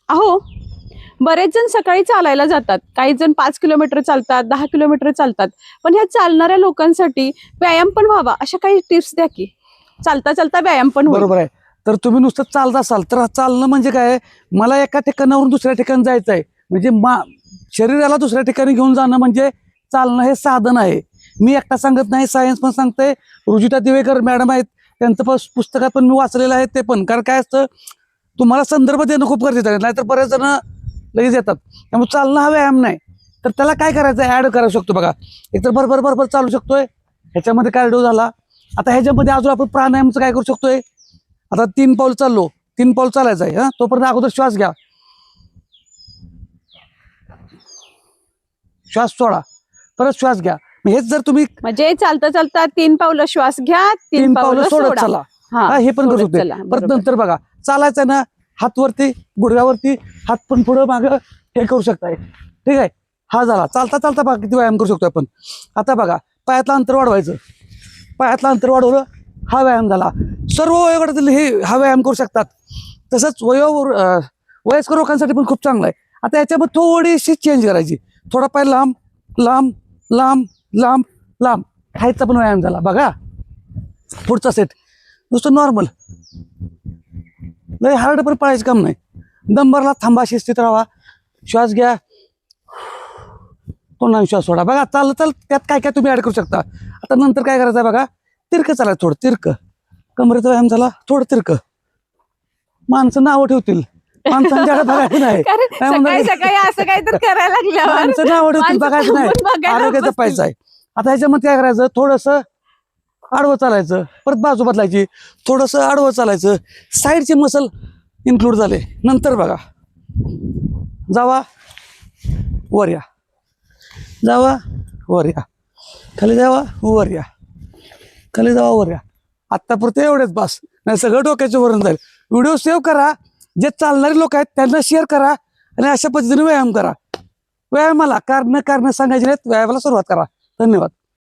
अहो, बरेच जण सकाळी चालायला जातात, काही जण 5 किलोमीटर चालतात, 10 किलोमीटर चालतात. पण ह्या चालणाऱ्या लोकांसाठी व्यायाम पण व्हावा अशा काही टिप्स द्या की. चालता चालता व्यायाम पण होईल. बरोबर आहे. तर तुम्ही नुसतं चालत असाल तर चालणं म्हणजे काय, मला एका ठिकाणावरून दुसऱ्या ठिकाणी जायचं आहे म्हणजे शरीराला दुसऱ्या ठिकाणी घेऊन जाणं म्हणजे चालणं हे साधन आहे. मी एकटा सांगत नाही, सायन्स पण सांगते. रुजिता दिवेकर मॅडम आहेत, त्यांचं पुस्तकात पण मी वाचलेलं आहे ते पण. कारण काय असतं, तुम्हाला संदर्भ देणं खूप गरजेचं आहे, नाहीतर बरेच जण लगेच येतात. त्यामुळे चालणं हा व्यायाम नाही. तर त्याला काय करायचं, ऍड करू शकतो बघा. एकतर बरोबर बरोबर चालू शकतोय, ह्याच्यामध्ये कार्डिओ झाला. आता ह्याच्यामध्ये अजून आपण प्राणायामचं काय करू शकतोय. आता 3 पाऊल चाललो, 3 पाऊल चालायचं आहे. हा, तोपर्यंत अगोदर श्वास घ्या, श्वास सोडा, परत श्वास घ्या. हेच जर तुम्ही म्हणजे चालता चालता 3 पावलं श्वास घ्या, 3 पावलं सोडत सोडा. चला, हा, हे पण करू सोडत शकते. चला. परत बरोबर. नंतर बघा, चालायचं ना, हात वरती गुडघ्यावरती, हात पण पुढं मागं हे करू शकताय. ठीक आहे, हा झाला. चालता चालता बघा किती व्यायाम करू शकतो आपण. आता बघा, पायातलं अंतर वाढवायचं, पायातलं अंतर वाढवलं, हा व्यायाम झाला. सर्व वयोगटातील हे हा व्यायाम करू शकतात. तसंच वयस्कर लोकांसाठी पण खूप चांगलं आहे. आता याच्यामध्ये थोडीशी चेंज करायची, थोडा पाय लांब लांब लांब लांब लांब, खायचा पण व्यायाम झाला. बघा पुढचा सेट नुसतं नॉर्मल, लय हार्ड पण पळायचं काम नाही. नंबरला थांबा, शिस्तीत राहा, श्वास घ्या, तोंडाने श्वास सोडा. बघा चालत त्यात काय काय तुम्ही ऍड करू शकता. आता नंतर काय करायचं बघा, तिरकं चालायचं, थोडं तिरकं, कमरेचा व्यायाम झाला, थोडं तिरकं. माणसं नावं ठेवतील, माणसांच्याकडे बघायचं नाही. सकाळी सकाळी असं काहीतरी करायला लागल्यावर माणसं नावं ठेवतील, बघायचं नाही. आरोग्य जपायचं आहे. आता ह्याच्यामध्ये काय करायचं, थोडंसं आडवं चालायचं, परत बाजू बदलायची, थोडंसं आडवं चालायचं, साईडचे मसल इन्क्लूड झाले. नंतर बघा, जावा वर या, जावा वर या, खाली जावा वर या, खाली जावा वर या. आत्तापुरते एवढेच बस, नाही सगळं डोक्याच्या वरून जाईल. व्हिडिओ सेव्ह करा, जे चालणारे लोक आहेत त्यांना शेअर करा आणि अशा पद्धतीने व्यायाम करा. व्यायामाला कारण सांगायचे नाहीत, व्यायामाला सुरुवात करा. धन्यवाद.